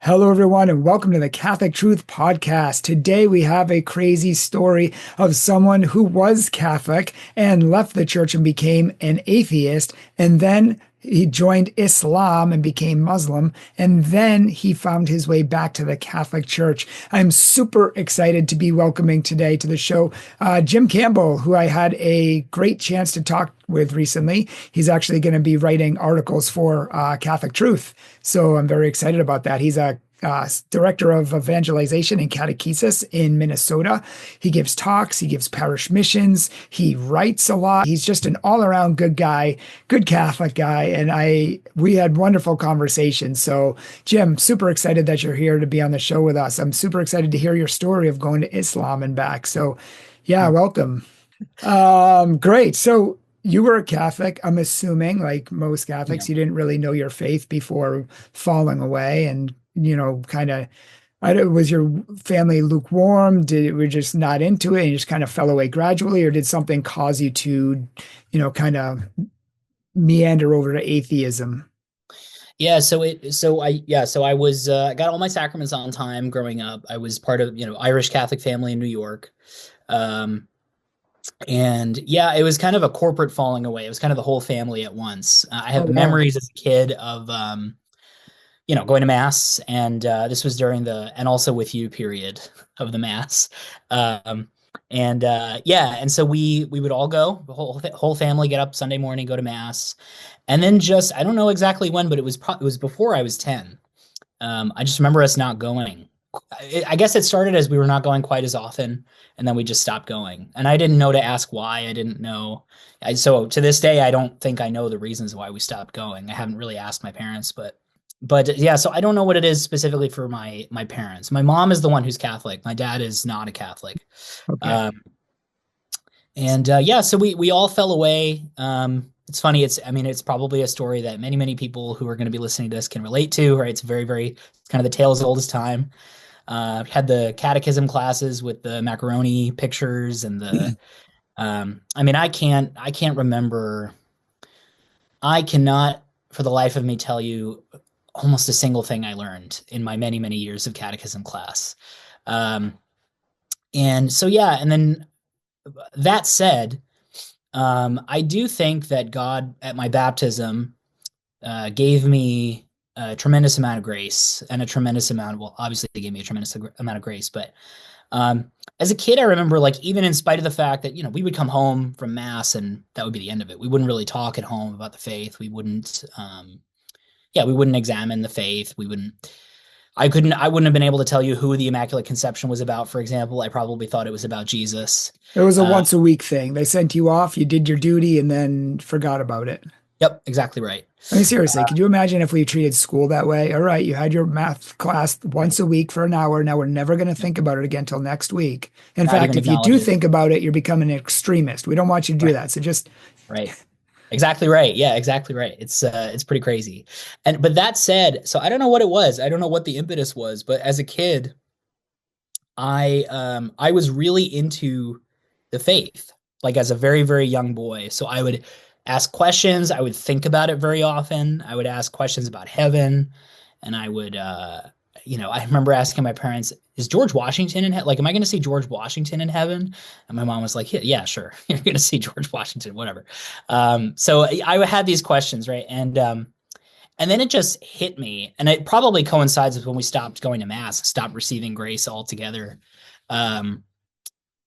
Hello, everyone, and welcome to the Catholic Truth Podcast. Today, we have a crazy story of someone who was Catholic and left the church and became an atheist, and then he joined Islam and became Muslim, and then he found his way back to the Catholic Church. I'm super excited to be welcoming today to the show Jim Campbell, who I had a great chance to talk with recently. He's actually going to be writing articles for Catholic Truth. So I'm very excited about that. He's a director of evangelization and catechesis in Minnesota. He gives talks, he gives parish missions, he writes a lot. He's just an all-around good guy, good Catholic guy, and we had wonderful conversations. So, Jim, super excited that you're here to be on the show with us. I'm super excited to hear your story of going to Islam and back. So, yeah, welcome. Great. So, you were a Catholic, I'm assuming, like most Catholics, you didn't really know your faith before falling away and kind of, was your family lukewarm? Were just not into it and you just kind of fell away gradually, or did something cause you to, kind of meander over to atheism? I was I got all my sacraments on time growing up. I was part of, Irish Catholic family in New York. And yeah, it was kind of a corporate falling away. It was kind of the whole family at once. I Oh, have wow. memories as a kid of, going to mass, and this was during and also with you period of the mass. And so we would all go, the whole family get up Sunday morning, go to mass, and then just I don't know exactly when, but it was before I was 10. I just remember us not going. I guess it started as we were not going quite as often, and then we just stopped going. And I didn't know to ask why. I didn't know. So to this day, I don't think I know the reasons why we stopped going. I haven't really asked my parents, but yeah. So I don't know what it is specifically for my parents. My mom is the one who's Catholic. My dad is not a Catholic. Okay. Um, and yeah, so we all fell away. It's funny. It's probably a story that many people who are going to be listening to this can relate to. Right? It's it's kind of the tale as old as time. Had the catechism classes with the macaroni pictures and the I can't remember. I cannot for the life of me tell you almost a single thing I learned in my many years of catechism class. Um, and so yeah, and then that said, I do think that God at my baptism gave me a tremendous amount of grace and a tremendous amount. Well, obviously, they gave me a tremendous amount of grace, but as a kid, I remember like even in spite of the fact that we would come home from mass and that would be the end of it. We wouldn't really talk at home about the faith. We wouldn't, yeah, we wouldn't examine the faith. We wouldn't. I wouldn't have been able to tell you who the Immaculate Conception was about, for example. I probably thought it was about Jesus. It was a Uh, once a week thing. They sent you off, you did your duty, and then forgot about it. yep, exactly right. I mean, seriously, could you imagine if we treated school that way? All right, you had your math class once a week for an hour. Now we're never going to think about it again until next week. In Not fact, even if you acknowledge do it. think about it, you're becoming an extremist. We don't want you to do Right. that. So just, Right. Exactly right. Yeah, exactly right. It's pretty crazy. But that said, so I don't know what it was. I don't know what the impetus was, but as a kid, I was really into the faith, like as a very young boy. So I would ask questions, I would think about it very often. I would ask questions about heaven, and I would I remember asking my parents, is George Washington in heaven? Like, am I going to see George Washington in heaven? And my mom was like, yeah, sure. You're going to see George Washington, whatever. So I had these questions, right? And then it just hit me, and it probably coincides with when we stopped going to mass, stopped receiving grace altogether. Um,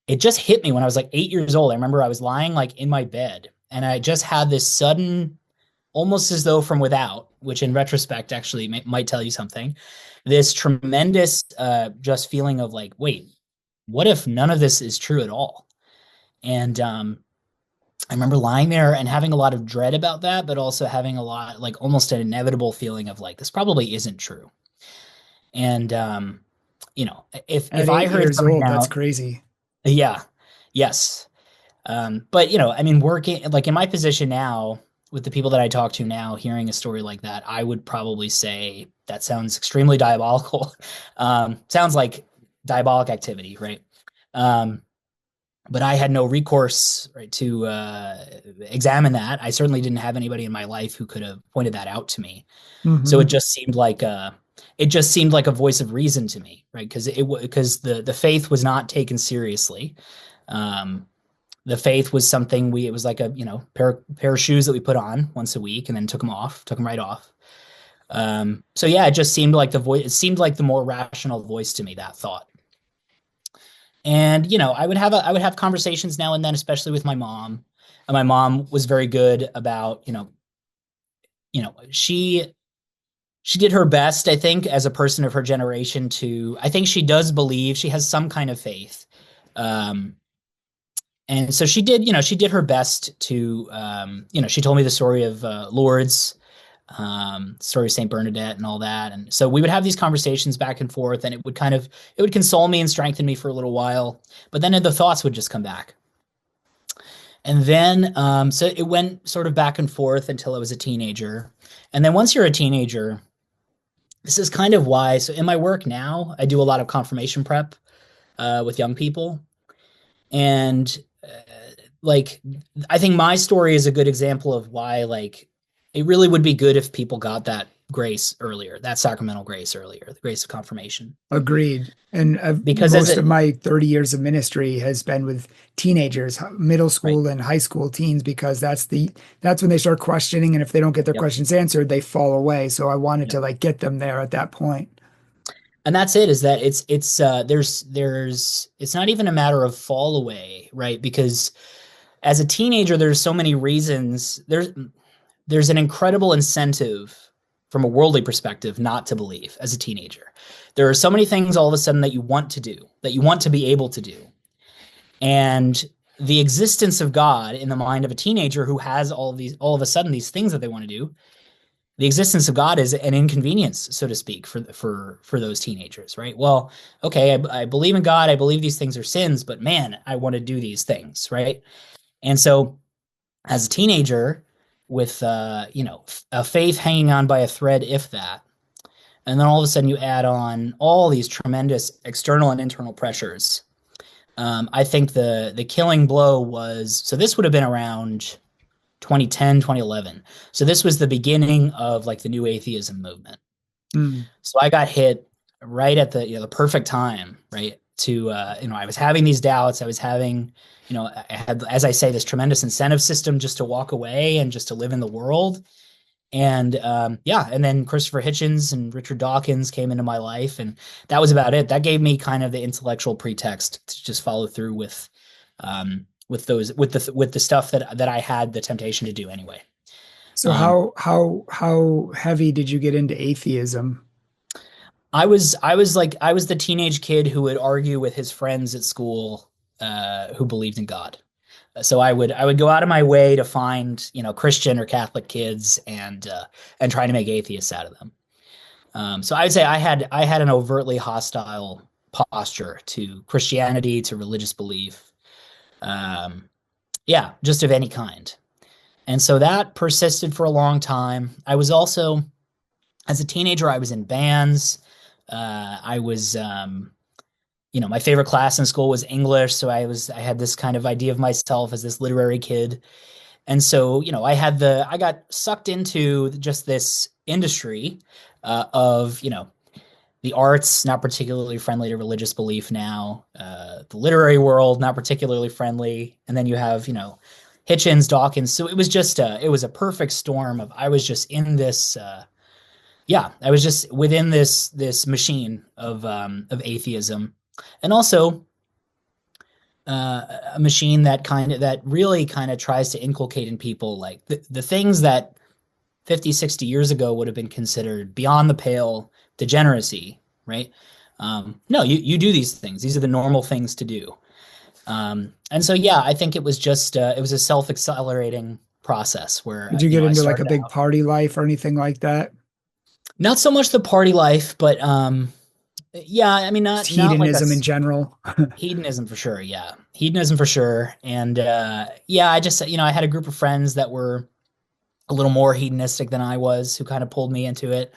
it just hit me when I was like 8 years old. I remember I was lying like in my bed, and I just had this sudden, almost as though from without, which in retrospect actually might tell you something, this tremendous just feeling of like, wait, what if none of this is true at all? And I remember lying there and having a lot of dread about that, but also having a lot, like almost an inevitable feeling of like, this probably isn't true. And, if at I eight heard years something old, that's now, crazy. yeah, yes. But working like in my position now with the people that I talk to now, hearing a story like that, I would probably say that sounds extremely diabolical. Sounds like diabolic activity, right? Um, but I had no recourse, right, to examine that. I certainly didn't have anybody in my life who could have pointed that out to me. So it Hmm. just seemed like it just seemed like a voice of reason to me, right? Because the faith was not taken seriously. Um, the faith was something it was like a, pair of shoes that we put on once a week and then took them right off. So yeah, it just seemed like it seemed like the more rational voice to me, that thought. And, I would have conversations now and then, especially with my mom. And my mom was very good about, she did her best, I think, as a person of her generation I think she does believe she has some kind of faith. Um, and so she did her best to, she told me the story of Lourdes, story of Saint Bernadette and all that. And so we would have these conversations back and forth, and it would console me and strengthen me for a little while, but then the thoughts would just come back. And then, so it went sort of back and forth until I was a teenager. And then once you're a teenager, this is kind of why, so in my work now, I do a lot of confirmation prep, with young people. And like, I think my story is a good example of why, like, it really would be good if people got that grace earlier, that sacramental grace earlier, the grace of confirmation. Agreed. And Because most of my 30 years of ministry has been with teenagers, middle right, school and high school teens, because that's when they start questioning, and if they don't get their yep, questions answered, they fall away. So I wanted yep. to like get them there at that point. And that's it, is that it's not even a matter of fall away, right? Because as a teenager, there's so many reasons. There's an incredible incentive from a worldly perspective not to believe as a teenager. There are so many things all of a sudden that you want to do, that you want to be able to do. And the existence of God in the mind of a teenager who has all of a sudden these things that they want to do, the existence of God is an inconvenience, so to speak, for those teenagers, right? Well, okay, I believe in God, I believe these things are sins, but man, I want to do these things, right? And so as a teenager, with a faith hanging on by a thread, if that, and then all of a sudden you add on all these tremendous external and internal pressures. I think the killing blow was, so this would have been around 2010, 2011. So this was the beginning of like the new atheism movement. Mm. So I got hit right at the perfect time, right? I was having these doubts. I was having, I had, as I say, this tremendous incentive system just to walk away and just to live in the world. And yeah, and then Christopher Hitchens and Richard Dawkins came into my life, and that was about it. That gave me kind of the intellectual pretext to just follow through with the stuff that I had the temptation to do anyway. So how heavy did you get into atheism? I was the teenage kid who would argue with his friends at school, who believed in God. So I would go out of my way to find, Christian or Catholic kids and try to make atheists out of them. So I'd say I had an overtly hostile posture to Christianity, to religious belief. Yeah, just of any kind. And so that persisted for a long time. I was also, as a teenager, I was in bands. I was, my favorite class in school was English. So I had this kind of idea of myself as this literary kid. And so, I got sucked into just this industry, of, the arts, not particularly friendly to religious belief now, the literary world, not particularly friendly. And then you have, Hitchens, Dawkins. So it was just it was a perfect storm of, I was just in this, I was just within this machine of atheism, and also a machine that really kind of tries to inculcate in people like the things that 50, 60 years ago would have been considered beyond the pale degeneracy, right? No, you do these things. These are the normal things to do. And so, yeah, I think it was just, it was a self-accelerating process where, Did you get I into like a started big out, party life or anything like that? not so much the party life, but, yeah, I mean, Just not like hedonism in general. hedonism for sure. Yeah. Hedonism for sure. And, yeah, I just, I had a group of friends that were a little more hedonistic than I was, who kind of pulled me into it.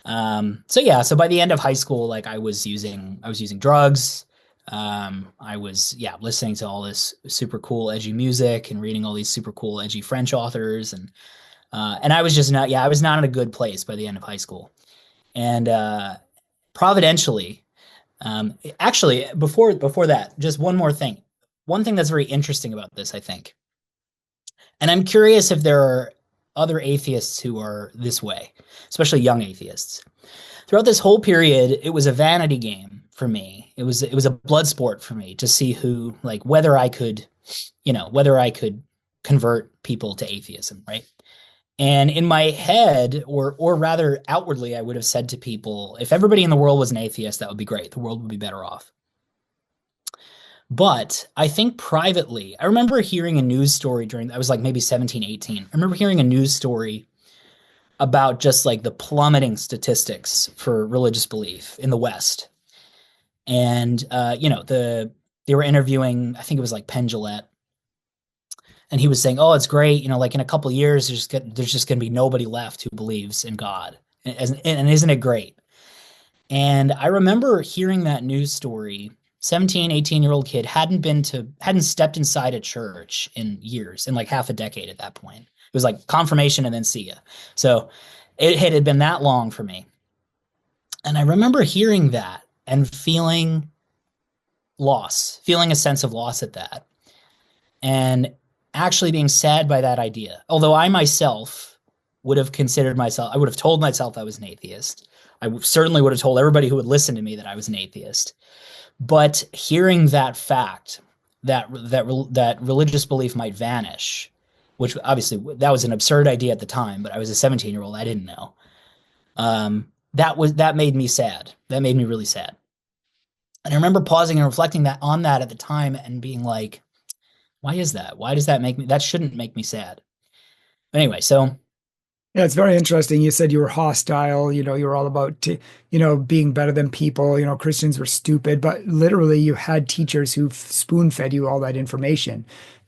So yeah, so by the end of high school, like I was using drugs. I was, yeah, listening to all this super cool edgy music and reading all these super cool edgy French authors, and I was just not, yeah, I was not in a good place by the end of high school. And providentially, actually, before that, just one more thing. One thing that's very interesting about this, I think, and I'm curious if there are other atheists who are this way, especially young atheists. Throughout this whole period, it was a vanity game for me. It was a blood sport for me to see who, like, whether I could, whether I could convert people to atheism, right? And in my head, or rather outwardly, I would have said to people, if everybody in the world was an atheist, that would be great. The world would be better off. But I think privately, I remember hearing a news story I was like maybe 17, 18. I remember hearing a news story about just like the plummeting statistics for religious belief in the West. And they were interviewing, I think it was like Penn Jillette, and he was saying, "Oh, it's great, like in a couple of years, there's just going to be nobody left who believes in God, and isn't it great?" And I remember hearing that news story. 17, 18-year-old kid hadn't stepped inside a church in years, in like half a decade at that point. It was like confirmation and then see ya. So it had been that long for me. And I remember hearing that and feeling feeling a sense of loss at that. And actually being sad by that idea. Although I myself would have I would have told myself I was an atheist. Certainly would have told everybody who would listen to me that I was an atheist. But hearing that fact, that religious belief might vanish, which obviously that was an absurd idea at the time, but I was a 17-year-old, I didn't know. That made me sad. That made me really sad. And I remember pausing and reflecting on that at the time and being like, why is that? Why does that shouldn't make me sad. But anyway, so Yeah, it's very interesting. You said you were hostile, you were all about, being better than people, Christians were stupid, but literally you had teachers who spoon fed you all that information.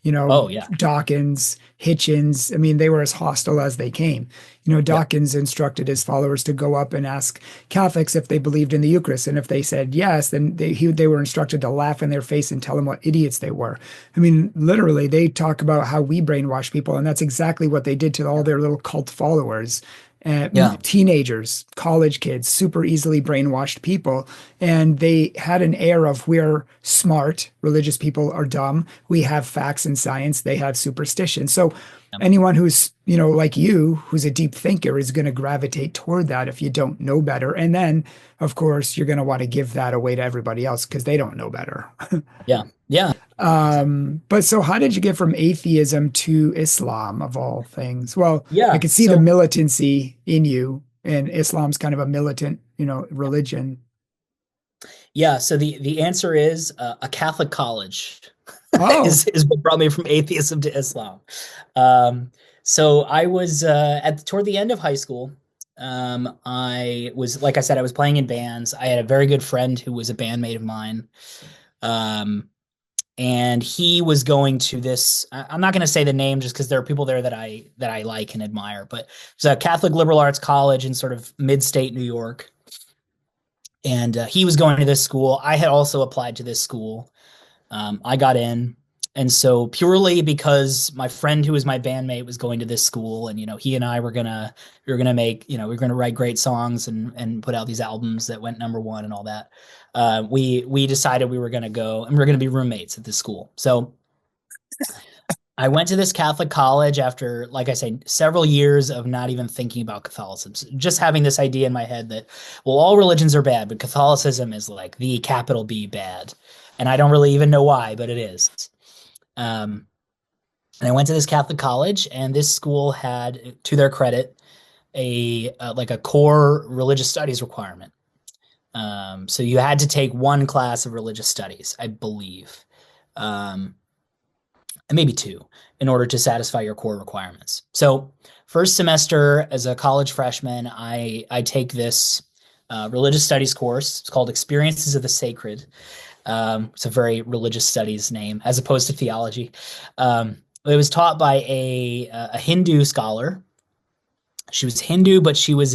oh yeah. Dawkins, Hitchens, I mean, they were as hostile as they came. Yeah. Dawkins instructed his followers to go up and ask Catholics if they believed in the Eucharist. And if they said yes, then they were instructed to laugh in their face and tell them what idiots they were. I mean, literally, they talk about how we brainwash people, and that's exactly what they did to all their little cult followers. Yeah. Teenagers, college kids, super easily brainwashed people. And they had an air of, we're smart, religious people are dumb. We have facts and science, they have superstition. So anyone who's, like you, who's a deep thinker is going to gravitate toward that if you don't know better. And then, of course, you're going to want to give that away to everybody else because they don't know better. Yeah. Yeah. But so how did you get from atheism to Islam of all things? Well, I Yeah. could see the militancy in you, and Islam's kind of a militant, religion. Yeah. So the answer is a Catholic college Oh, is what brought me from atheism to Islam. So I was toward the end of high school. I was, like I said, I was playing in bands. I had a very good friend who was a bandmate of mine. And he was going to this, I'm not going to say the name just because there are people there that I like and admire, but it's a Catholic liberal arts college in sort of mid-state New York. And he was going to this school. I had also applied to this school. I got in. And so purely because my friend who was my bandmate was going to this school, and he and I were gonna write great songs and put out these albums that went #1 and all that. We decided we were gonna go and we are gonna be roommates at this school. So I went to this Catholic college after, like I say, several years of not even thinking about Catholicism, just having this idea in my head that, well, all religions are bad, but Catholicism is like the capital B bad. And I don't really even know why, but it is. And I went to this Catholic college, and this school had, to their credit, a core religious studies requirement. So you had to take one class of religious studies, I believe, and maybe two, in order to satisfy your core requirements. So first semester as a college freshman, I take this religious studies course. It's called Experiences of the Sacred. It's a very religious studies name as opposed to theology. It was taught by a Hindu scholar. She was Hindu, but she was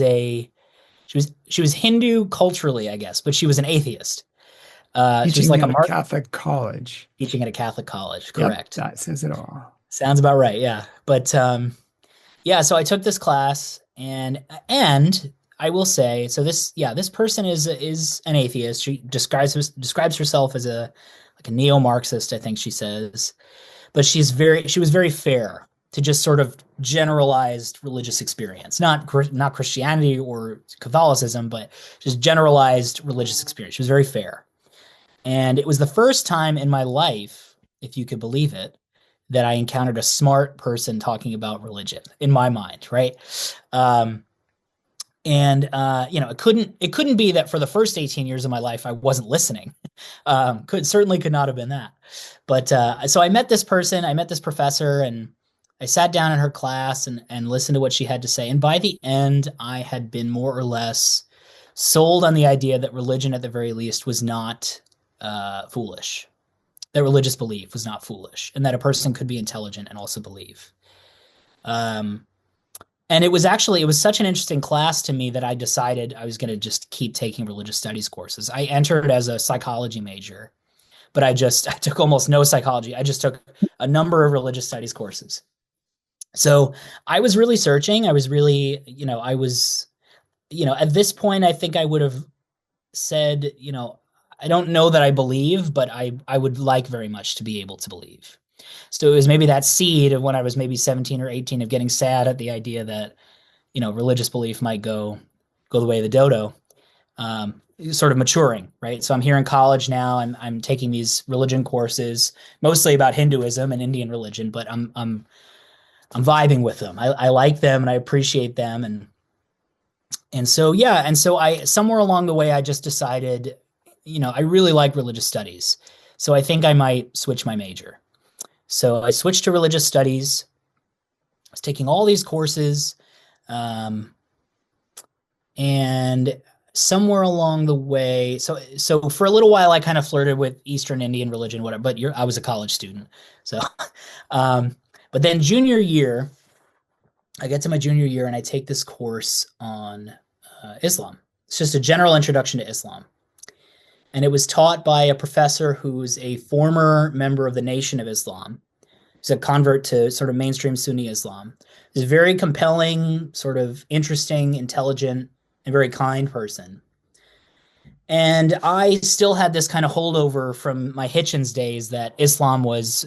Hindu culturally, I guess, but she was an atheist. She was like teaching at a Catholic college. Teaching at a Catholic college, correct? Yep, that says it all. Sounds about right, yeah. But yeah, so I took this class, and I will say, so this person is an atheist. She describes herself as a like a neo-Marxist, I think she says, but she was very fair to just sort of generalized religious experience, not Christianity or Catholicism, but just generalized religious experience. She was very fair. And it was the first time in my life, if you could believe it, that I encountered a smart person talking about religion in my mind, right? Um, and it couldn't be that for the first 18 years of my life I wasn't listening. Could not have been that. But so I met this person, I met this professor, and I sat down in her class and listened to what she had to say. And by the end, I had been more or less sold on the idea that religion, at the very least, was not foolish. That religious belief was not foolish, and that a person could be intelligent and also believe. Um, and it was such an interesting class to me that I decided I was going to just keep taking religious studies courses. I entered as a psychology major, but I took almost no psychology. I just took a number of religious studies courses. So I was really searching. I was really, at this point, I think I would have said, I don't know that I believe, but I would like very much to be able to believe. So it was maybe that seed of when I was maybe 17 or 18 of getting sad at the idea that, religious belief might go the way of the dodo, sort of maturing, right? So I'm here in college now. I'm taking these religion courses, mostly about Hinduism and Indian religion, but I'm vibing with them. I like them and I appreciate them. And so, yeah. And so somewhere along the way, I just decided, I really like religious studies. So I think I might switch my major. So I switched to religious studies. I was taking all these courses. And somewhere along the way, so for a little while, I kind of flirted with Eastern Indian religion, whatever, but I was a college student. So, but then junior year, I get to my junior year and I take this course on Islam. It's just a general introduction to Islam. And it was taught by a professor who's a former member of the Nation of Islam. He's a convert to sort of mainstream Sunni Islam. He's a very compelling, sort of interesting, intelligent, and very kind person. And I still had this kind of holdover from my Hitchens days that Islam was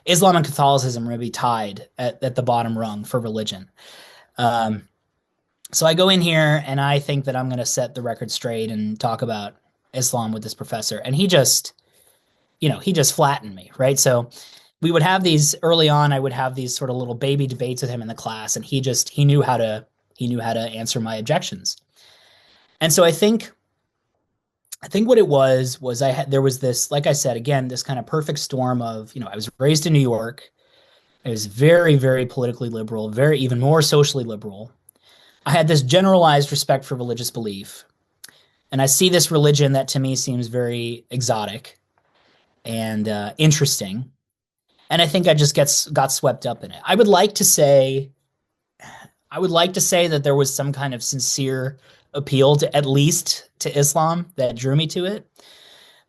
Islam and Catholicism were maybe tied at the bottom rung for religion. So I go in here and I think that I'm going to set the record straight and talk about Islam with this professor. And he just flattened me, right? So we would have these early on, I would have these sort of little baby debates with him in the class, and he knew how to answer my objections. And so I think what it was there was this, like I said, again, this kind of perfect storm of, I was raised in New York. I was very, very politically liberal, very even more socially liberal. I had this generalized respect for religious belief. And I see this religion that to me seems very exotic and interesting. And I think I just got swept up in it. I would like to say that there was some kind of sincere appeal to at least to Islam that drew me to it.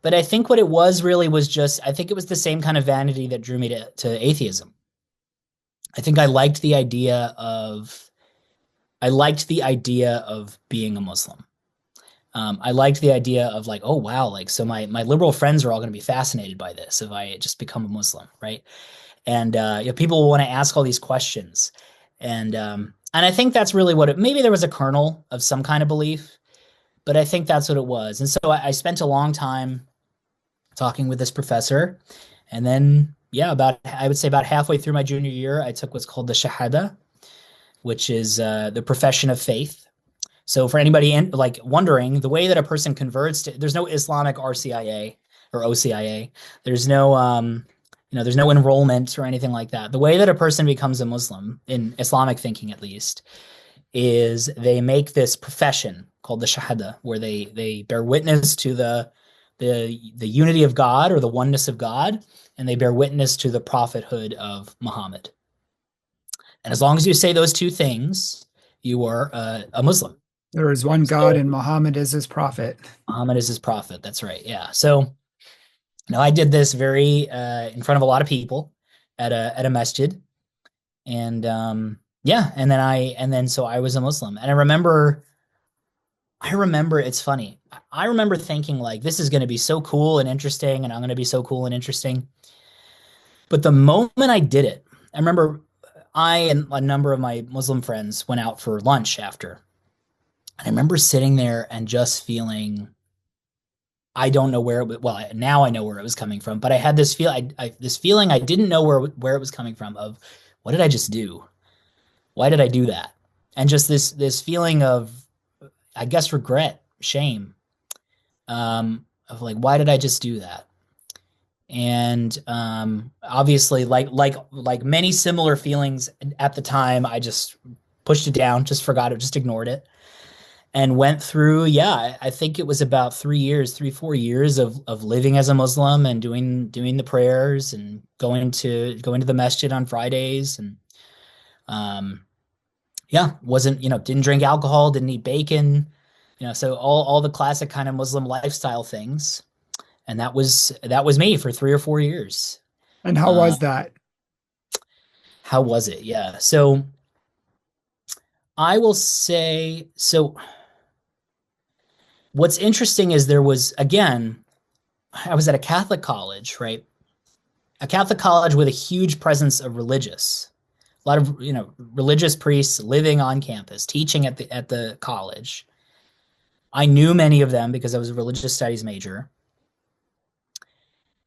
But I think what it was really was just, I think it was the same kind of vanity that drew me to atheism. I think I liked the idea of being a Muslim. I liked the idea of like, oh wow, like so my liberal friends are all going to be fascinated by this if I just become a Muslim, right? And people will want to ask all these questions, and I think that's really what maybe there was a kernel of some kind of belief, but I think that's what it was. And so I spent a long time talking with this professor, and then I would say about halfway through my junior year, I took what's called the Shahada, which is the profession of faith. So for anybody wondering, the way that a person converts there's no Islamic RCIA or OCIA. There's no there's no enrollment or anything like that. The way that a person becomes a Muslim, in Islamic thinking at least, is they make this profession called the Shahada, where they bear witness to the unity of God or the oneness of God, and they bear witness to the prophethood of Muhammad. And as long as you say those two things, you are a Muslim. There is one God, and Muhammad is his prophet. Muhammad is his prophet. That's right. Yeah. So I did this very in front of a lot of people at a masjid, and yeah, and then so I was a Muslim. And I remember it's funny. I remember thinking like this is going to be so cool and interesting and I'm going to be so cool and interesting. But the moment I did it, I remember I and a number of my Muslim friends went out for lunch after. And I remember sitting there and just feeling I don't know where it was, well, now I know where it was coming from, but I had this feeling I didn't know where it was coming from of what did I just do? Why did I do that? And just this feeling of I guess regret, shame, of like why did I just do that? And obviously like many similar feelings at the time, I just pushed it down, just forgot it, just ignored it and went through, yeah, I think it was about 3 years, 4 years of living as a Muslim and doing the prayers and going to the masjid on Fridays and um yeah, wasn't, didn't drink alcohol, didn't eat bacon, so all the classic kind of Muslim lifestyle things. And that was me for 3 or 4 years. And how Uh was that? how was it? Yeah. So I will say so what's interesting is there was again I was at a Catholic college, right? A Catholic college with a huge presence of a lot of religious priests living on campus, teaching at the college. I knew many of them because I was a religious studies major,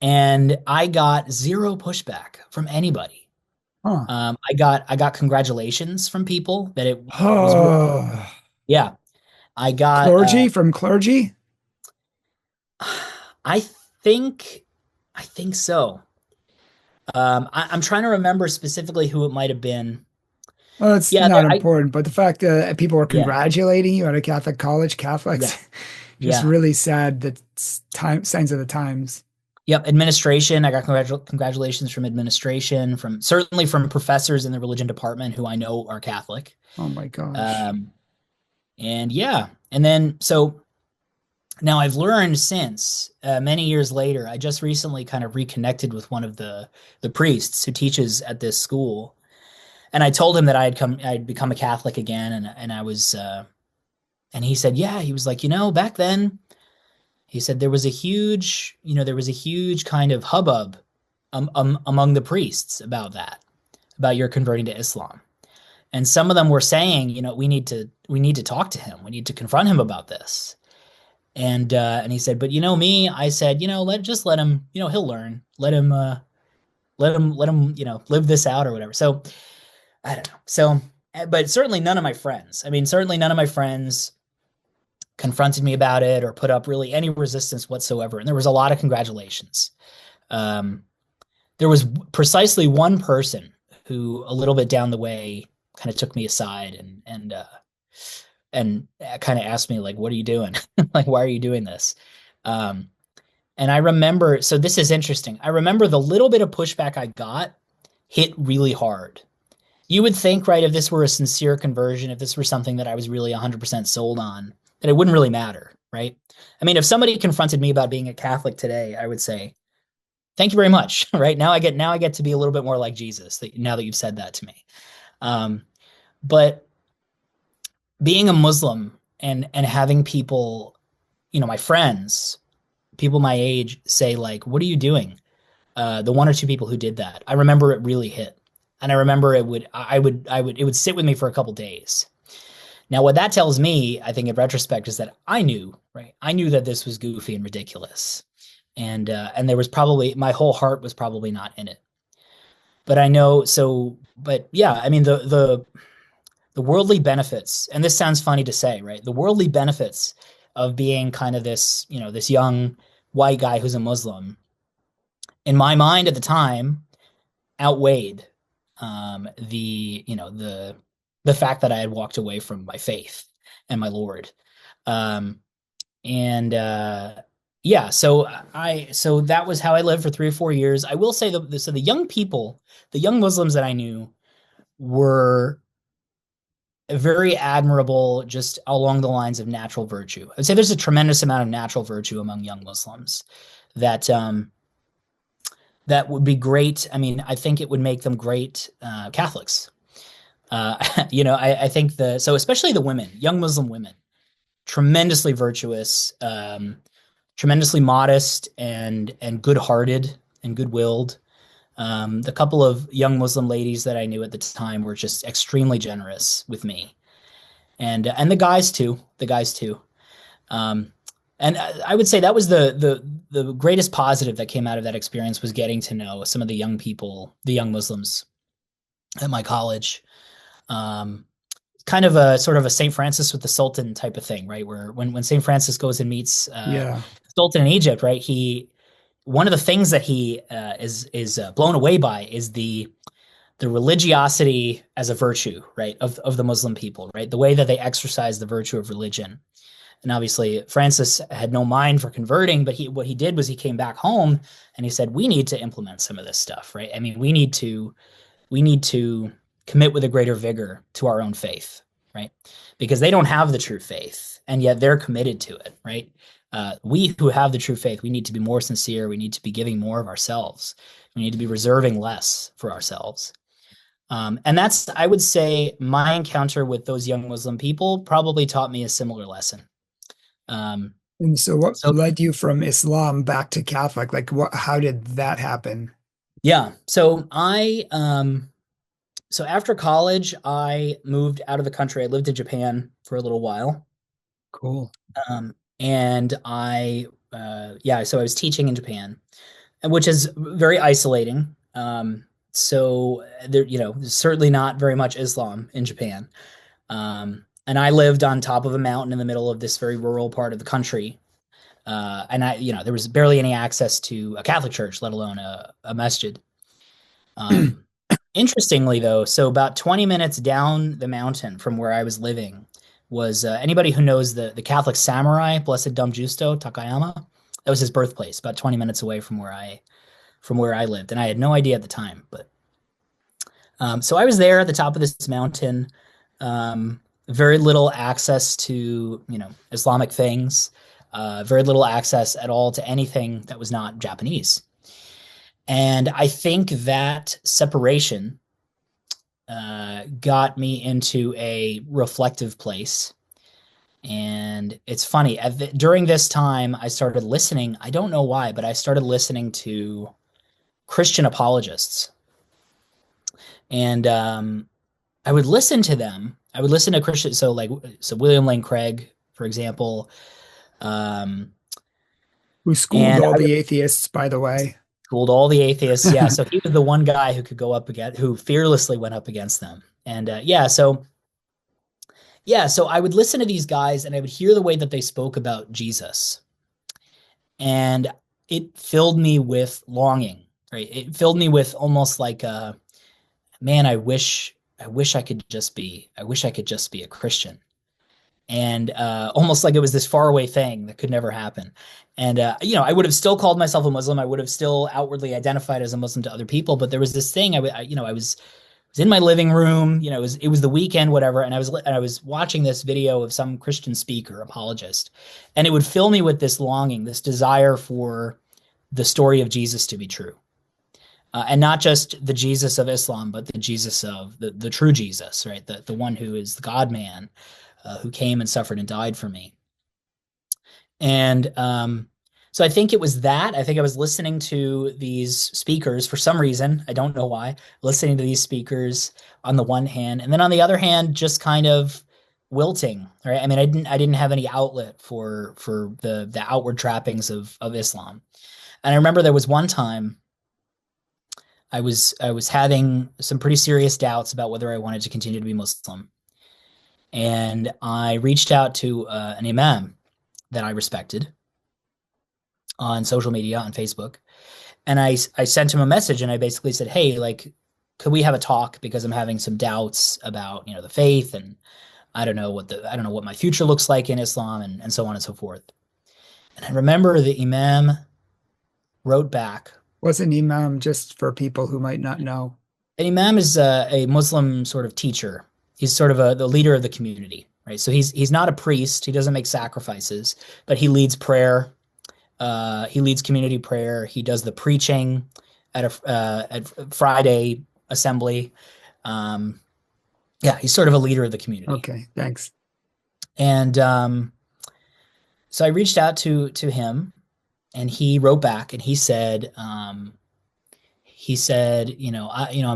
and I got zero pushback from anybody. Huh. I got congratulations from people that it was really, Oh, yeah. I got clergy from clergy? I think I think so. I'm trying to remember specifically who it might have been. Well, it's Yeah, not I important, but the fact that people are yeah, congratulating you at a Catholic college, yeah, Catholics, just yeah. really sad that it's time signs of the times. Yep, administration. I got congratulations from administration, from certainly from professors in the religion department who I know are Catholic. Oh my gosh. Um, and yeah, and then so now I've learned since many years later. I just recently kind of reconnected with one of the priests who teaches at this school, and I told him that I'd become a Catholic again, and I was, and he said, yeah, he was like, back then. He said there was a huge kind of hubbub among the priests about that, about your converting to Islam. And some of them were saying, we need to talk to him. We need to confront him about this. And he said, but me, I said, let him, he'll learn. Let him, live this out or whatever. So I don't know. So, but certainly none of my friends. I mean, certainly none of my friends confronted me about it or put up really any resistance whatsoever. And there was a lot of congratulations. Um, there was precisely one person who, a little bit down the way, kind of took me aside and kind of asked me like, "What are you doing? Like, why are you doing this?" Um, and I remember, so this is interesting. I remember the little bit of pushback I got hit really hard. You would think, right, if this were a sincere conversion, if this were something that I was really 100% sold on, that it wouldn't really matter, right? I mean, if somebody confronted me about being a Catholic today, I would say, "Thank you very much." Right now I get to be a little bit more like Jesus. Now that you've said that to me, um, but being a Muslim and having people, my friends, people my age, say like, "What are you doing?" The one or two people who did that, I remember it really hit, and I remember it would sit with me for a couple days. Now, what that tells me, I think in retrospect, is that I knew, right? I knew that this was goofy and ridiculous, and there was probably my whole heart was probably not in it. But I know so. But yeah, I mean the worldly benefits, and this sounds funny to say, right? The worldly benefits of being kind of this, this young white guy who's a Muslim, in my mind at the time, outweighed the fact that I had walked away from my faith and my Lord. Um, and yeah, so that was how I lived for 3 or 4 years. I will say so the young people, the young Muslims that I knew were very admirable, just along the lines of natural virtue. I'd say there's a tremendous amount of natural virtue among young Muslims that that would be great. I mean, I think it would make them great Catholics. I think so especially the women, young Muslim women, tremendously virtuous, tremendously modest and good-hearted and good-willed. The couple of young Muslim ladies that I knew at the time were just extremely generous with me, and the guys too. Um, and I would say that was the greatest positive that came out of that experience was getting to know some of the young people, the young Muslims at my college. Um, Kind of a sort of a St. Francis with the Sultan type of thing, right? Where when St. Francis goes and meets Yeah. the Sultan in Egypt, right? He one of the things that he is blown away by is the religiosity as a virtue, right, of the Muslim people, right? The way that they exercise the virtue of religion. And obviously, Francis had no mind for converting, but what he did was he came back home and he said, "We need to implement some of this stuff, right? I mean, we need to commit with a greater vigor to our own faith, right? Because they don't have the true faith, and yet they're committed to it, right? We who have the true faith, we need to be more sincere. We need to be giving more of ourselves. We need to be reserving less for ourselves." And that's, I would say, my encounter with those young Muslim people probably taught me a similar lesson. Um, And so what so led you from Islam back to Catholic? Like how did that happen? yeah, so after college, I moved out of the country. I lived in Japan for a little while. Cool. And so I was teaching in Japan, which is very isolating. So there, there's certainly not very much Islam in Japan. And I lived on top of a mountain in the middle of this very rural part of the country. There was barely any access to a Catholic church, let alone a masjid. Um, Interestingly, though, so about 20 minutes down the mountain from where I was living was anybody who knows the Catholic samurai, Blessed Dom Justo Takayama. That was his birthplace, about 20 minutes away from where I lived, and I had no idea at the time. But so I was there at the top of this mountain, very little access to Islamic things, very little access at all to anything that was not Japanese. And I think that separation got me into a reflective place. And it's funny, during this time, I started listening. I don't know why, but I started listening to Christian apologists. And I would listen to them. I would listen to Christian, so William Lane Craig, for example. Um, Who schooled and all I the atheists, by the way. schooled all the atheists. Yeah, so he was the one guy who could go up against, who fearlessly went up against them. And so I would listen to these guys and I would hear the way that they spoke about Jesus, and it filled me with longing. Right, it filled me with almost like a man. I wish I could just be a Christian, and almost like it was this faraway thing that could never happen. And I would have still called myself a Muslim. I would have still outwardly identified as a Muslim to other people. But there was this thing. I was in my living room. It was the weekend, whatever, and I was watching this video of some Christian speaker, apologist, and it would fill me with this longing, this desire for the story of Jesus to be true. And not just the Jesus of Islam, but the Jesus of the true Jesus, right? The one who is the God man, who came and suffered and died for me. And so I think it was that. I think I was listening to these speakers for some reason. I don't know why. Listening to these speakers on the one hand, and then on the other hand, just kind of wilting. Right? I mean, I didn't have any outlet for the outward trappings of Islam. And I remember there was one time I was having some pretty serious doubts about whether I wanted to continue to be Muslim. And I reached out to an imam that I respected on social media, on Facebook. And I sent him a message and I basically said, "Hey, like, could we have a talk? Because I'm having some doubts about, the faith, and I don't know what my future looks like in Islam, and so on and so forth." And I remember the imam wrote back. What's an imam, just for people who might not know? An imam is a Muslim sort of teacher. He's sort of the leader of the community, right? So he's not a priest. He doesn't make sacrifices, but he leads prayer. He leads community prayer. He does the preaching at Friday assembly. Yeah, he's sort of a leader of the community. Okay, thanks. And so I reached out to him, and he wrote back, and he said, I'm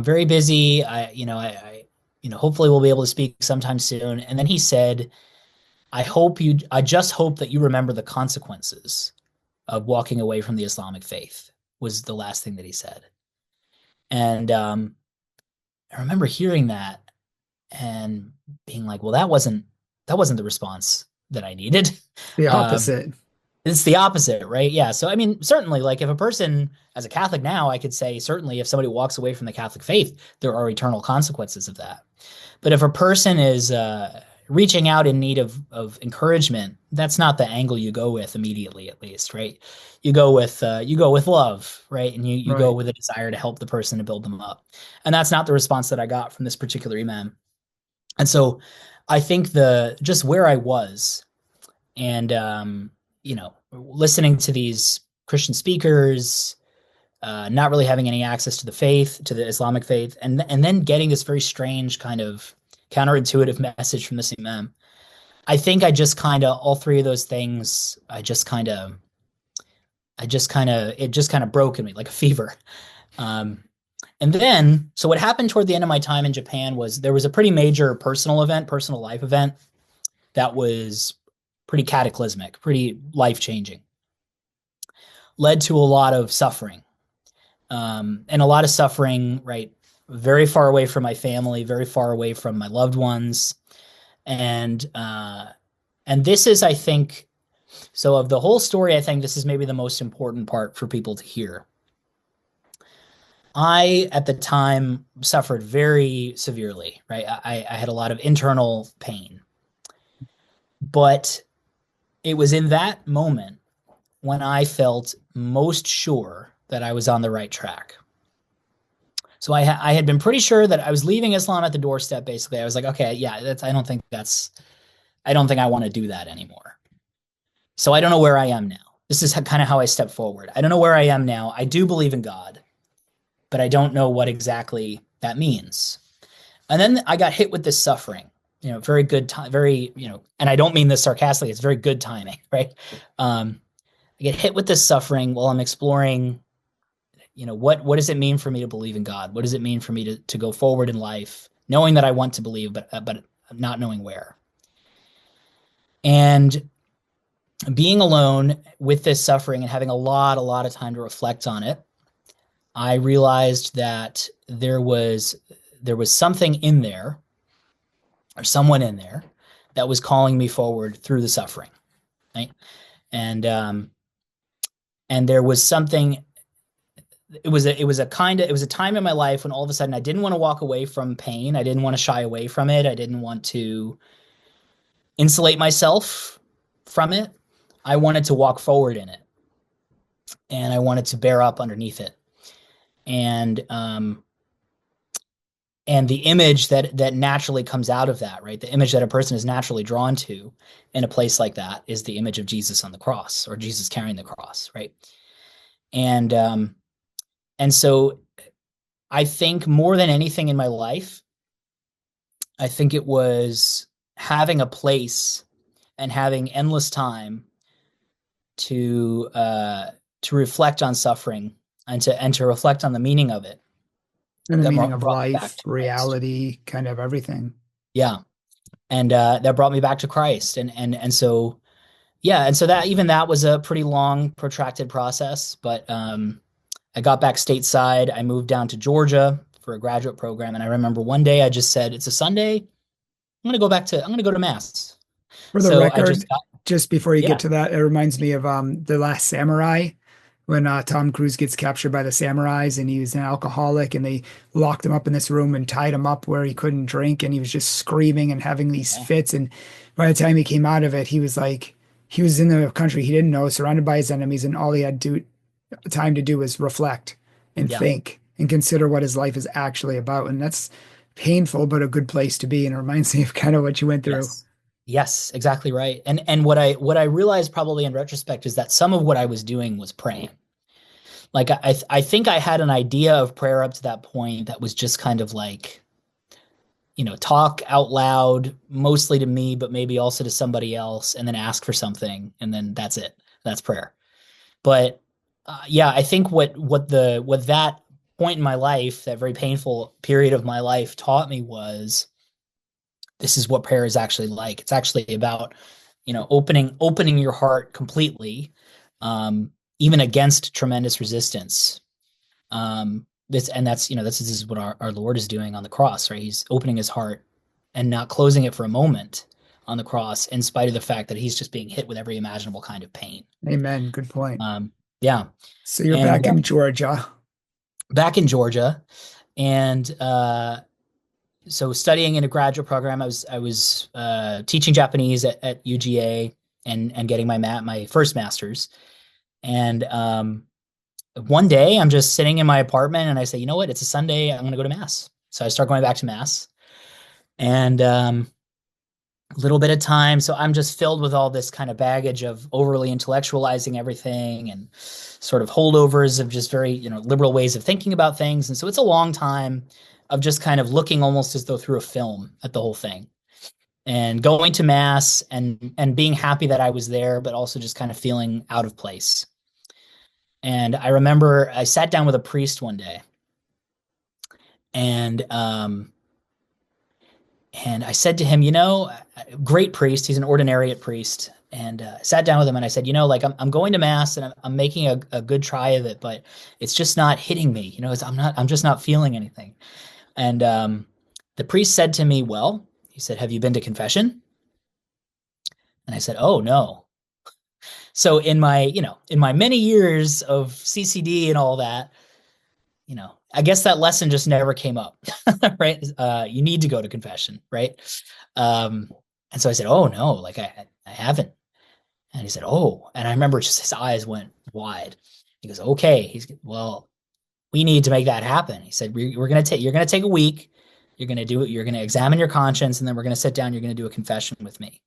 very busy. Hopefully we'll be able to speak sometime soon. And then he said, I just hope that you remember the consequences of walking away from the Islamic faith, was the last thing that he said. And I remember hearing that and being like, well, that wasn't the response that I needed. The Um, opposite. it's the opposite, right? Yeah. So, I mean, certainly, like if a person, as a Catholic now, I could say certainly if somebody walks away from the Catholic faith, there are eternal consequences of that. But if a person is reaching out in need of encouragement, that's not the angle you go with immediately, at least, right? You go with love, right? And you go Right. with a desire to help the person to build them up. And that's not the response that I got from this particular imam. And so I think the just where I was and listening to these Christian speakers, not really having any access to the faith, to the Islamic faith, and then getting this very strange kind of counterintuitive message from this imam. I think I just kind of all three of those things. It just kind of broke in me like a fever. Um, and then, so what happened toward the end of my time in Japan was there was a pretty major personal life event that was pretty cataclysmic, pretty life changing, led to a lot of suffering, and a lot of suffering, right? Very far away from my family, very far away from my loved ones, and this is, I think, so of the whole story, I think this is maybe the most important part for people to hear. I, at the time, suffered very severely, right? I had a lot of internal pain, but it was in that moment when I felt most sure that I was on the right track. So I had been pretty sure that I was leaving Islam at the doorstep. Basically, I was like, okay, yeah, I don't think I want to do that anymore. So I don't know where I am now. This is kind of how I step forward. I don't know where I am now. I do believe in God, but I don't know what exactly that means. And then I got hit with this suffering, very good time, and I don't mean this sarcastically. It's very good timing, right? I get hit with this suffering while I'm exploring, what does it mean for me to believe in God? What does it mean for me to go forward in life, knowing that I want to believe, but not knowing where? And being alone with this suffering and having a lot of time to reflect on it, I realized that there was something in there, or someone in there, that was calling me forward through the suffering, right? And there was something. It was a time in my life when all of a sudden I didn't want to walk away from pain. I didn't want to shy away from it. I didn't want to insulate myself from it. I wanted to walk forward in it, and I wanted to bear up underneath it. And the image that naturally comes out of that, right? The image that a person is naturally drawn to in a place like that is the image of Jesus on the cross, or Jesus carrying the cross, right? And so I think more than anything in my life, I think it was having a place and having endless time to reflect on suffering and to reflect on the meaning of it, And the that meaning of brought me back life, to Christ. reality, kind of everything. Yeah. And that brought me back to Christ. And so, yeah. And so that was a pretty long, protracted process. But I got back stateside. I moved down to Georgia for a graduate program. And I remember one day I just said, it's a Sunday. I'm going to go to mass. For the So I just record, got, just before you get yeah. to that, it reminds me of The Last Samurai, when Tom Cruise gets captured by the samurais and he was an alcoholic and they locked him up in this room and tied him up where he couldn't drink and he was just screaming and having these Yeah. fits. And by the time he came out of it, he was like, he was in a country he didn't know, surrounded by his enemies, and all he had time to do was reflect and Yeah. think and consider what his life is actually about. And that's painful, but a good place to be. And it reminds me of kind of what you went through. Yes. Yes, exactly right. And what I realized probably in retrospect is that some of what I was doing was praying. Like I think I had an idea of prayer up to that point that was just kind of like, talk out loud, mostly to me, but maybe also to somebody else, and then ask for something, and then that's it. That's prayer. But yeah, I think what that point in my life, that very painful period of my life, taught me was this is what prayer is actually like. It's actually about opening your heart completely, even against tremendous resistance. This is what our Lord is doing on the cross, right? He's opening his heart and not closing it for a moment on the cross, in spite of the fact that he's just being hit with every imaginable kind of pain. Amen. Good point. Yeah. So you're And back in Georgia. back in Georgia, and so studying in a graduate program, I was teaching Japanese at UGA, and getting my first master's. And one day I'm just sitting in my apartment and I say, you know what? It's a Sunday. I'm going to go to mass. So I start going back to mass, and a little bit of time. So I'm just filled with all this kind of baggage of overly intellectualizing everything, and sort of holdovers of just very, liberal ways of thinking about things. And so it's a long time of just kind of looking almost as though through a film at the whole thing, and going to mass, and being happy that I was there, but also just kind of feeling out of place. And I remember I sat down with a priest one day, and I said to him, great priest, he's an ordinariate priest. And I sat down with him and I said, like I'm going to mass, and I'm making a good try of it, but it's just not hitting me. I'm just not feeling anything. And the priest said to me, well, he said, have you been to confession? And I said, oh, no. So in my many years of CCD and all that, I guess that lesson just never came up, right? You need to go to confession, right? And so I said, oh, no, like I haven't. And he said, oh, and I remember just his eyes went wide. He goes, okay. Well, we need to make that happen. He said, you're going to take a week. You're going to do it. You're going to examine your conscience, and then we're going to sit down. You're going to do a confession with me.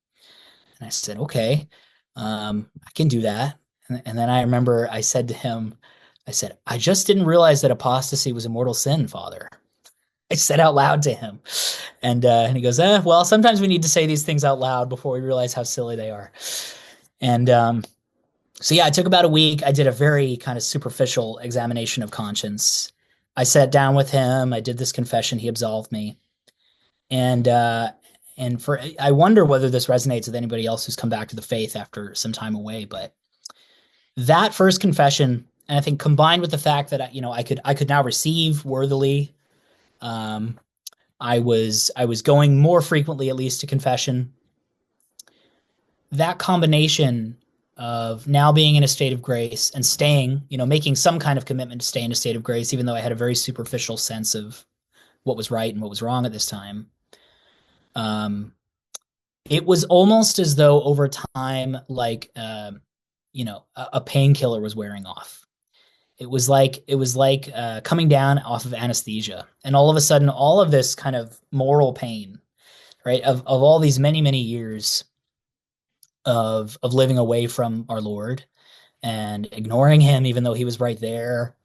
And I said, okay, I can do that. And then I remember I said to him, I said, I just didn't realize that apostasy was a mortal sin, Father. I said out loud to him. And he goes, well, sometimes we need to say these things out loud before we realize how silly they are. And so, yeah, it took about a week. I did a very kind of superficial examination of conscience. I sat down with him. I did this confession. He absolved me. And I wonder whether this resonates with anybody else who's come back to the faith after some time away. But that first confession, and I think combined with the fact that I could now receive worthily, I was going more frequently, at least, to confession. That combination of now being in a state of grace and staying, making some kind of commitment to stay in a state of grace, even though I had a very superficial sense of what was right and what was wrong at this time. It was almost as though over time, like, a painkiller was wearing off. It was like coming down off of anesthesia, and all of a sudden, all of this kind of moral pain, right, of all these many, many years of living away from our Lord and ignoring him, even though he was right there,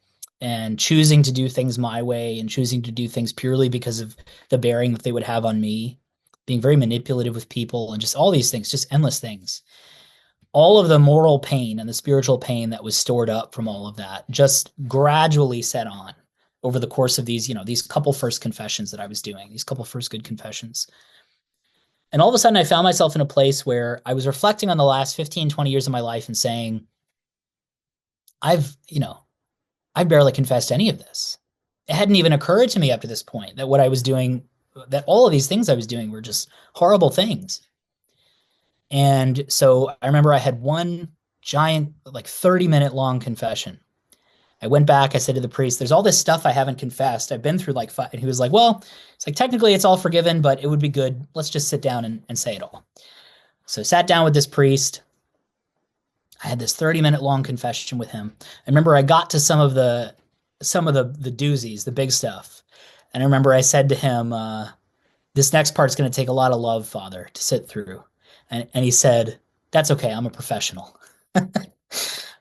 and choosing to do things my way, and choosing to do things purely because of the bearing that they would have on me, being very manipulative with people, and just all these things, just endless things. All of the moral pain and the spiritual pain that was stored up from all of that just gradually set on over the course of these couple first confessions that I was doing, these couple first good confessions. And all of a sudden I found myself in a place where I was reflecting on the last 15, 20 years of my life and saying, I barely confessed any of this. It hadn't even occurred to me up to this point that what I was doing, that all of these things I was doing were just horrible things. And so I remember I had one giant, like 30-minute long confession. I went back, I said to the priest, there's all this stuff I haven't confessed. I've been through like 5. And he was like, well, it's like, technically it's all forgiven, but it would be good. Let's just sit down and say it all. So I sat down with this priest. I had this 30-minute long confession with him. I remember I got to some of the doozies, the big stuff. And I remember I said to him, this next part's going to take a lot of love, Father, to sit through. And he said, that's okay. I'm a professional.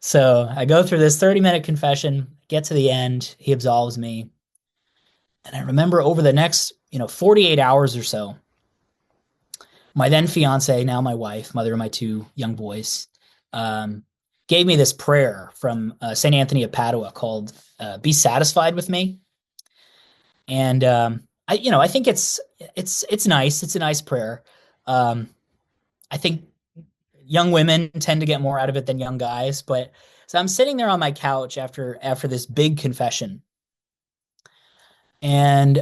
So I go through this 30-minute confession, get to the end. He absolves me. And I remember over the next, 48 hours or so, my then fiance, now my wife, mother of my two young boys, um, gave me this prayer from St. Anthony of Padua called "Be Satisfied with Me." And I think it's nice. It's a nice prayer. Um, I think young women tend to get more out of it than young guys. But so I'm sitting there on my couch after this big confession, and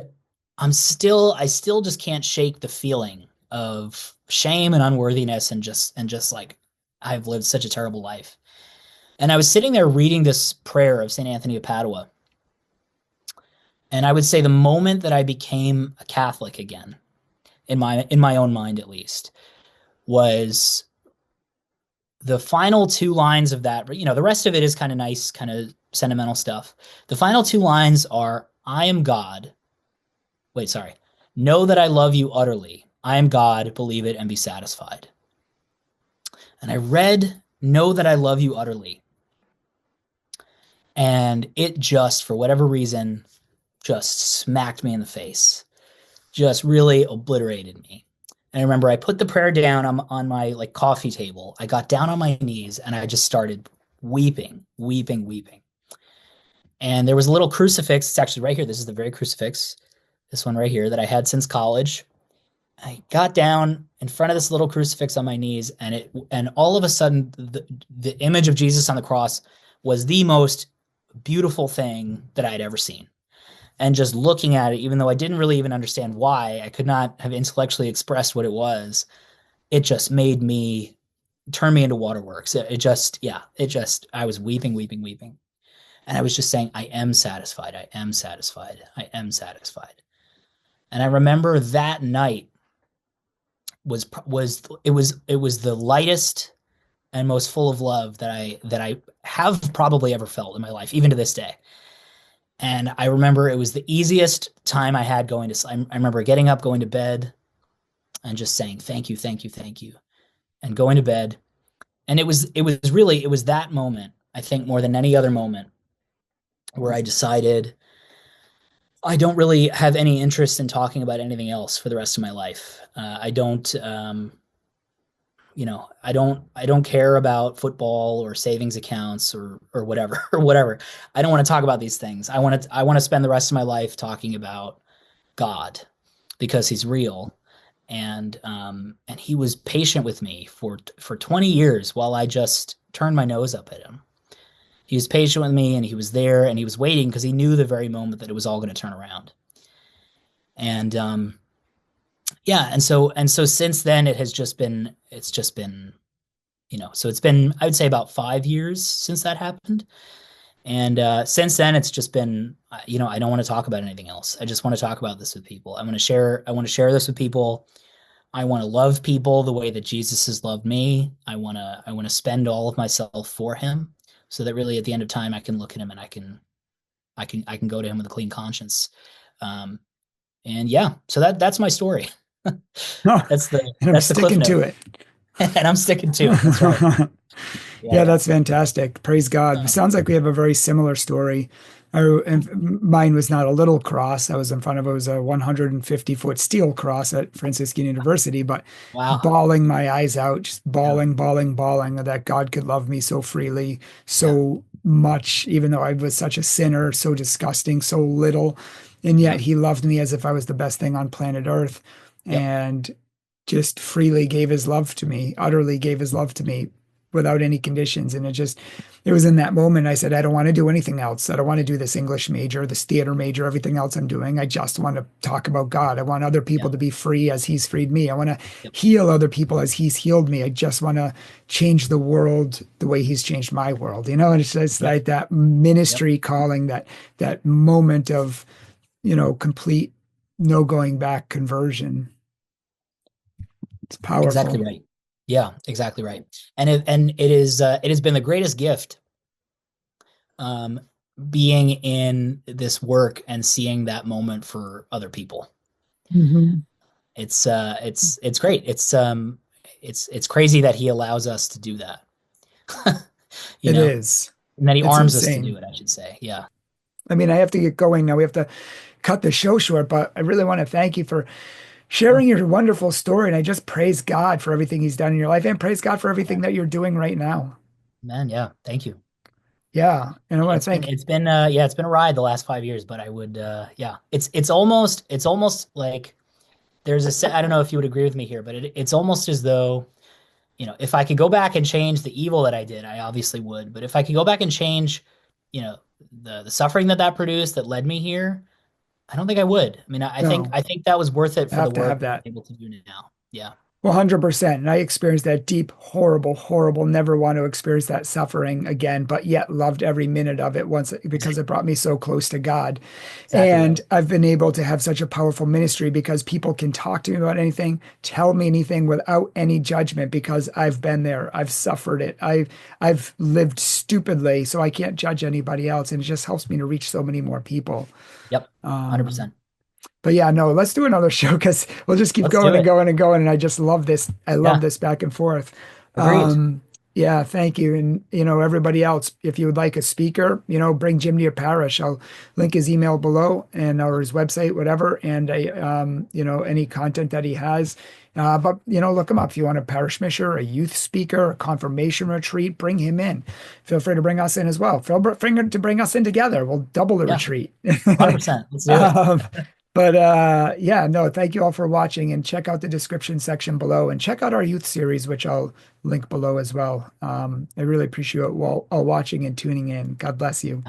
I still just can't shake the feeling of shame and unworthiness and just like I've lived such a terrible life. And I was sitting there reading this prayer of St. Anthony of Padua. And I would say the moment that I became a Catholic again, in my own mind at least, was the final two lines of that. The rest of it is kind of nice, kind of sentimental stuff. The final two lines are, I am God. Wait, sorry. Know that I love you utterly. I am God, believe it and be satisfied. And I read, know that I love you utterly. And it just, for whatever reason, just smacked me in the face, just really obliterated me. And I remember I put the prayer down on my like coffee table. I got down on my knees and I just started weeping, weeping, weeping. And there was a little crucifix. It's actually right here. This is the very crucifix, this one right here that I had since college. I got down in front of this little crucifix on my knees, and all of a sudden the image of Jesus on the cross was the most beautiful thing that I had ever seen. And just looking at it, even though I didn't really even understand why, I could not have intellectually expressed what it was. It just made me turn me into waterworks. I was weeping, weeping, weeping. And I was just saying, I am satisfied. I am satisfied. I am satisfied. And I remember that night was the lightest and most full of love that I have probably ever felt in my life, even to this day. And I remember it was the easiest time I had going to sleep. I remember getting up, going to bed, and just saying, thank you, thank you, thank you, and going to bed. And it was that moment, I think, more than any other moment, where I decided I don't really have any interest in talking about anything else for the rest of my life. I don't, I don't care about football or savings accounts or whatever or whatever. I don't want to talk about these things. I want to spend the rest of my life talking about God, because he's real. And he was patient with me for 20 years while I just turned my nose up at him. He was patient with me, and he was there, and he was waiting because he knew the very moment that it was all going to turn around. And yeah, and so since then it's just been, so it's been, I would say, about 5 years since that happened. And since then it's just been, I don't want to talk about anything else. I just want to talk about this with people. I want to share this with people. I want to love people the way that Jesus has loved me. I want to spend all of myself for him, so that really at the end of time I can look at him and I can go to him with a clean conscience. And yeah, so that's my story. Oh, That's the and I'm that's the cliff sticking to note. it. And I'm sticking to it. That's right. Yeah, Yeah, yeah. that's fantastic. Praise God. It Um, sounds like we have a very similar story. And mine was not a little cross. I was in front of it was a 150-foot steel cross at Franciscan University, but wow. bawling my eyes out, just Yeah, bawling, bawling, bawling that God could love me so freely, yeah, so much, even though I was such a sinner, so disgusting, so little. And yet yeah, he loved me as if I was the best thing on planet Earth, yep, and just freely gave his love to me, utterly gave his love to me without any conditions. And it was in that moment I said, I don't want to do anything else. I don't want to do this English major, this theater major, everything else I'm doing. I just want to talk about God. I want other yeah, people to be free as he's freed me. I want to yep, heal other people as he's healed me. I just want to change the world the way he's changed my world. And it's just yep, like that yep. ministry calling, that moment of, complete no going back conversion. It's Exactly powerful. right. Yeah, exactly right. It has been the greatest gift, um, being in this work and seeing that moment for other people. Mhm. It's great. It's crazy that he allows us to do that. you It know, is. and that he It's arms us to do insane. it, I should say. Yeah. I mean, I have to get going now. We have to cut the show short, but I really want to thank you for sharing your wonderful story. And I just praise God for everything he's done in your life and praise God for everything that you're doing right now. Man, yeah, thank you. Yeah. And I want to It's been thank, it's been yeah, it's been a ride the last 5 years, but I would yeah, it's almost like I don't know if you would agree with me here, but it's almost as though, if I could go back and change the evil that I did, I obviously would. But if I could go back and change, you know, the suffering that produced that led me here, I don't think I would. I mean, I think no, I think that was worth it I for the have to work have I'm that. able to do now. Yeah, 100%. And I experienced that deep, horrible, horrible, never want to experience that suffering again, but yet loved every minute of it once because it brought me so close to God. exactly And right. I've been able to have such a powerful ministry because people can talk to me about anything, tell me anything without any judgment because I've been there. I've suffered it. I've lived stupidly, so I can't judge anybody else. And it just helps me to reach so many more people. Yep, Um, 100%. but yeah, no, let's do another show because we'll just keep Let's going do and it. going and going. And I just love this. I love Yeah, this back and forth. agreed. Um, yeah, thank you. And, everybody else, if you would like a speaker, bring Jim to your parish. I'll link his email below and or his website, whatever. And any content that he has. But, look him up. If you want a parish missioner, a youth speaker, a confirmation retreat, bring him in. Feel free to bring us in as well. Feel free to bring us in together. We'll double the Yeah, retreat. 100%. Let's do it. Um, but yeah, no, thank you all for watching and check out the description section below and check out our youth series, which I'll link below as well. I really appreciate you all watching and tuning in. God bless you.